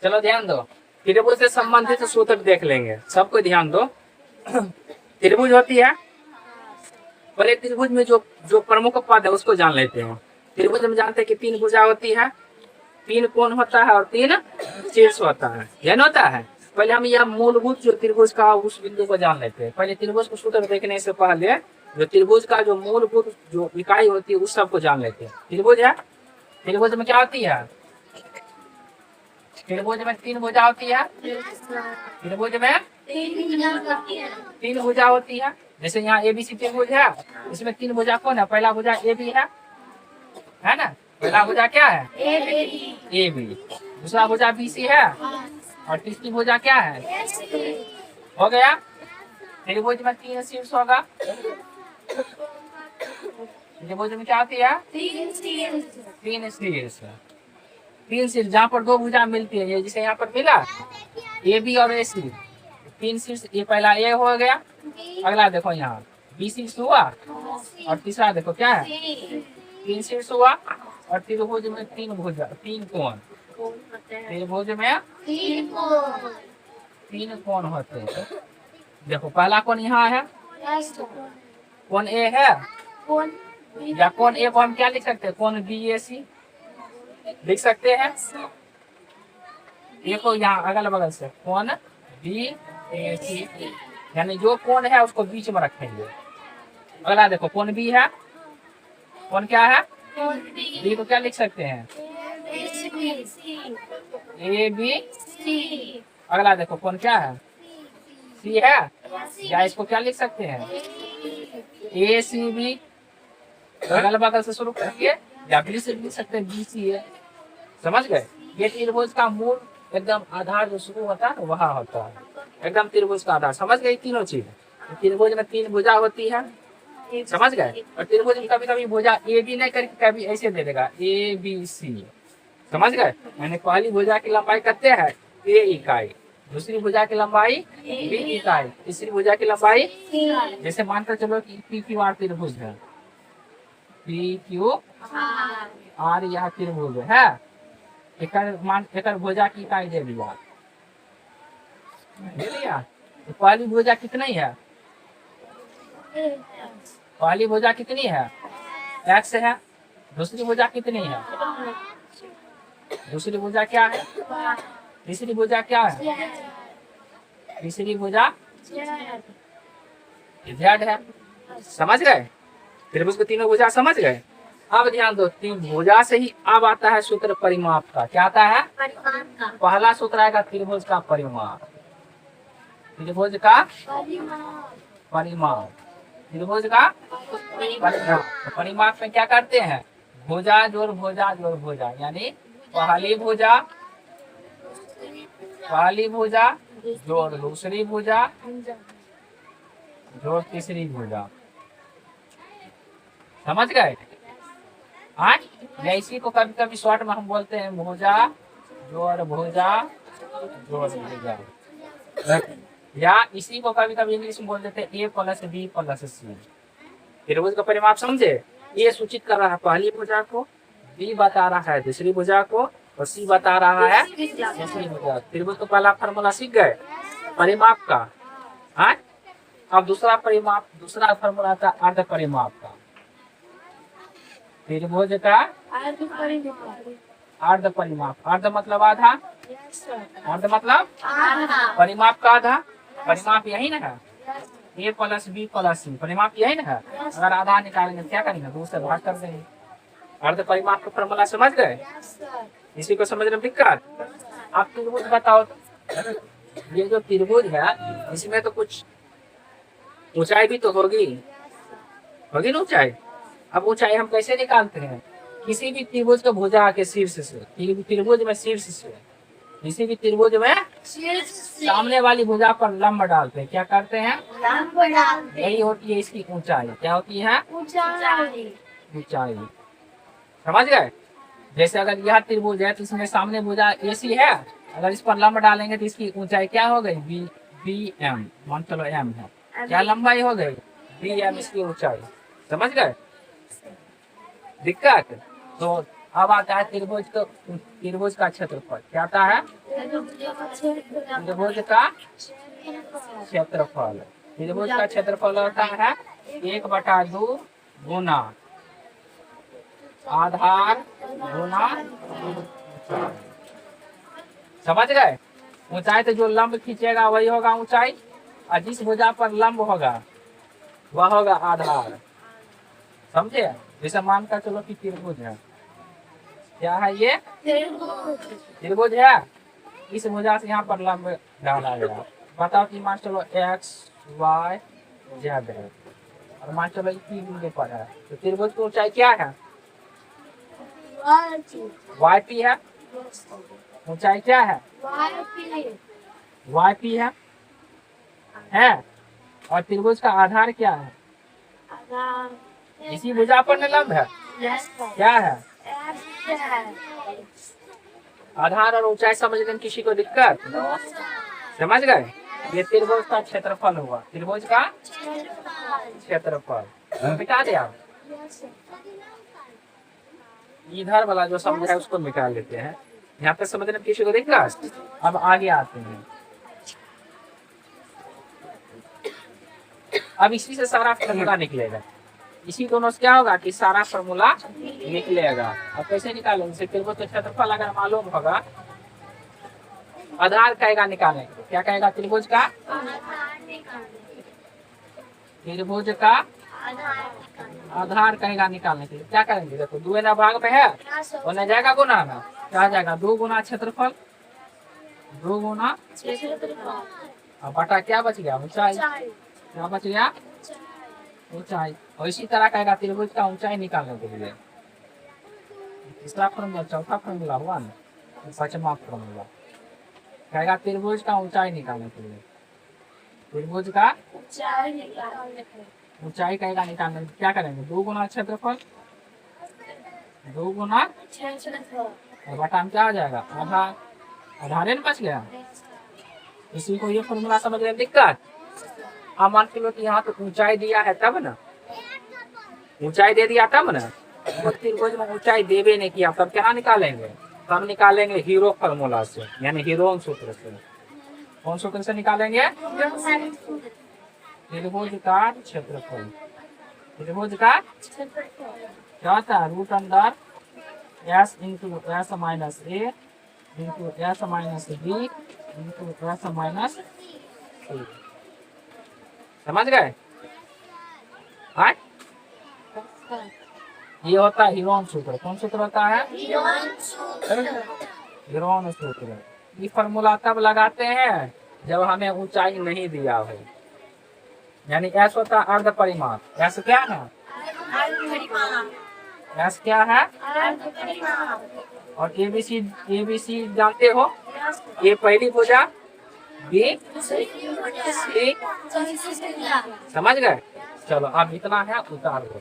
चलो ध्यान दो, त्रिभुज से संबंधित सूत्र देख लेंगे, सबको ध्यान दो। त्रिभुज होती है, पहले त्रिभुज में जो जो प्रमुख पद है उसको जान लेते हैं। त्रिभुज में जानते हैं कि 3 भुजा होती है, 3 कोण होता है और 3 शीर्ष होता है, ध्यान होता है। पहले हम यह मूलभूत जो त्रिभुज का उस बिंदु को जान लेते हैं। पहले त्रिभुज को सूत्र देखने से पहले जो त्रिभुज का जो मूलभूत जो इकाई होती है उस सबको जान लेते हैं। त्रिभुज है, त्रिभुज में क्या होती है? त्रिभुज में 3 भुजा होती है, त्रिभुज में 3 भुजा होती है। जैसे यहाँ ABC त्रिभुज है, इसमें 3 भुजा कौन है? पहला भुजा AB है ना? पहला भुजा क्या है? AB। दूसरा भुजा BC है और तीसरी भुजा क्या है? हो गया। त्रिभुज में 3 शीर्ष होगा। त्रिभुज में क्या होती है? 3 शीर्ष। 3 शीर्ष जहाँ पर 2 भुजा मिलती है, जैसे यहाँ पर मिला AB और AC, 3 शीर्ष। ये पहला A हो गया, अगला देखो यहाँ B शीर्ष हुआ और तीसरा देखो क्या है? 3 शीर्ष हुआ। और त्रिभुज में 3 भुजा, 3 कोण। त्रिभुज में 3 कोण होते हैं। देखो पहला कोण यहाँ है, कोण A है, या कोण A को हम क्या लिख सकते हैं? कोण BAC लिख सकते हैं। देखो यहाँ अगल बगल से कोण BAC, यानी जो कोण है उसको बीच में रखेंगे। अगला देखो कोण B है, कोण क्या है? B को क्या लिख सकते हैं? ABC। अगला देखो कोण क्या है? C है, या इसको क्या लिख सकते हैं? ACB। अगल बगल से शुरू करेंगे, या B से लिख सकते हैं BCA। समझ गए? ये त्रिभुज का मूल एकदम आधार जो शुरू होता है वहाँ होता है, एकदम त्रिभुज का आधार। समझ गए तीनों चीज? त्रिभुज में 3 भुजा होती है, समझ गए? और त्रिभुज में कभी कभी भुजा AB नहीं करके कभी ऐसे दे देगा ABC। समझ गए? यानी पहली भुजा की लंबाई कितने है? A इकाई, दूसरी भुजा की लंबाई B इकाई, तीसरी भुजा की लंबाई। जैसे मानकर चलो कि PQR त्रिभुज है, PQR यह त्रिभुज है, एक भुजा की इकाई दे दिया, तो पहली भुजा कितनी है? पहली भुजा कितनी है? X है। दूसरी भुजा कितनी है? दूसरी भुजा क्या है? तीसरी भुजा क्या है? तीसरी भुजा Z है। समझ गए? त्रिभुज के तीनों भुजा समझ गए? अब ध्यान दो, 3 भुजा से ही अब आता है सूत्र परिमाप का। क्या आता है? पहला सूत्र आएगा त्रिभुज का परिमाप। त्रिभुज का परिमाप, त्रिभुज का परिमाप। परिमाप में क्या करते हैं? भुजा जोड़ भुजा जोड़ भुजा, यानी पहली भुजा जोड़ दूसरी भुजा जोड़ तीसरी भुजा। समझ गए? आज इसी को कभी कभी शॉर्ट में हम बोलते हैं भुजा जोड़ भुजा जोड़ भुजा, या इसी को कभी कभी इंग्लिश में बोल देते हैं A + B + C। त्रिभुज का परिमाप समझे? ये सूचित कर रहा है पहली भुजा को, B बता रहा है दूसरी भुजा को, और C बता रहा है तीसरी भुजा। त्रिभुज का पहला फॉर्मूला सीख गए परिमाप का। आज अब दूसरा परिमाप, दूसरा फॉर्मूला था अर्ध परिमाप का। त्रिभुज का अर्ध परिमाप, अर्ध मतलब आधा, अर्ध मतलब परिमाप का आधा। परिमाप यही ना है, A + B + C, परिमाप यही ना है। अगर आधा निकालेंगे क्या करेंगे? 2 से भाग कर देंगे। अर्ध परिमाप का फॉर्मूला समझ गए? इसी को समझने में दिक्कत? आप त्रिभुज बताओ, ये जो त्रिभुज है इसमें तो कुछ ऊंचाई भी तो होगी ना ऊंचाई। अब ऊंचाई हम कैसे निकालते हैं? किसी भी त्रिभुज के भुजा के शीर्ष से, त्रिभुज में शीर्ष से, किसी भी त्रिभुज में सामने वाली भुजा पर लंब डालते हैं। क्या करते हैं? यही होती है इसकी ऊंचाई। क्या होती है? ऊंचाई। समझ गए? जैसे अगर यह त्रिभुज है तो इसमें सामने भुजा AC है, अगर इस पर लंब डालेंगे तो इसकी ऊंचाई क्या हो गई? BM, मान चलो M है, क्या लंबाई हो गई? BM इसकी ऊंचाई। समझ गए? दिक्कत? तो अब आता है त्रिभुज का क्षेत्रफल। क्या आता है? त्रिभुज का क्षेत्रफल। त्रिभुज का क्षेत्रफल होता है 1/2 गुना आधार गुना समझ गए। ऊंचाई तो जो लंब खींचेगा वही होगा ऊंचाई, और जिस भुजा पर लंब होगा वह होगा आधार। समझे। जैसे मानकर चलो कि त्रिभुज है, क्या है ये त्रिभुज है। इस भुजा से यहाँ पर लंब डाला गया। बताओ कि मान चलो x y z है, और मान चलो इसी बिंदु पर है, तो त्रिभुज की ऊंचाई क्या है yp है। ऊंचाई क्या है yp है। और त्रिभुज का आधार क्या है, इसी भुजा पर न लंब है, क्या है आधार। और ऊंचाई समझने में किसी को दिक्कत, समझ गए। ये त्रिभुज का क्षेत्रफल हुआ, त्रिभुज का क्षेत्रफल। मिटा दे आप, इधर वाला जो समझा है उसको मिटा लेते हैं। यहाँ पे समझने में किसी को दिक्कत। अब आगे आते हैं। अब इसी से सारा फॉर्मूला निकलेगा। इसी दोनों से क्या होगा कि सारा फॉर्मूला निकलेगा। अब कैसे निकालेंगे, जैसे त्रिभुज का क्षेत्रफल अगर मालूम होगा, आधार कहेगा निकालेंगे। क्या कहेगा, त्रिभुज का आधार कहेगा निकालने के लिए। क्या करेंगे, देखो 2 ना भाग में है, और न जाएगा गुना में, क्या जाएगा 2 गुना क्षेत्रफल, 2 गुना और बटा क्या बच गया ऊंचाई। क्या बच गया ऊंचाई। और इसी तरह कहेगा त्रिभुज का ऊंचाई निकालने के लिए। तीसरा फॉर्मूला, चौथा फॉर्मूला हुआ ना, 5वां फॉर्मूला कहेगा त्रिभुज का ऊंचाई निकालने के लिए। त्रिभुज का ऊंचाई कहेगा निकालने, क्या करेंगे 2 गुना क्षेत्रफल, 2 गुना और बटा में क्या हो जाएगा आधार। आधार में बच गया। इसी को ये फॉर्मूला समझ रहे दिक्कत। अब मान के लो कि यहाँ तो ऊंचाई दिया है तब ना, ऊंचाई दे दिया तब ना, त्रिभुज में ऊंचाई देवे नहीं किया, तब क्या निकालेंगे, तब निकालेंगे हीरो फॉर्मूला से, यानी हीरोन सूत्र से। कौन सूत्र से निकालेंगे, त्रिभुज का क्षेत्रफल। त्रिभुज का क्या होता है, root under s into s minus a into s minus b into s minus c. समझ गए। ये होता है हीरोन सूत्र। कौन सूत्र होता है, हीरोन सूत्र। ये फॉर्मूला तब लगाते हैं जब हमें ऊंचाई नहीं दिया हो, यानी एस होता है अर्ध परिमाप। एस क्या है, एस क्या है, और एबीसी जानते हो, ए पहली भुजा, बी सी। समझ गए। चलो अब इतना है, उतार दो।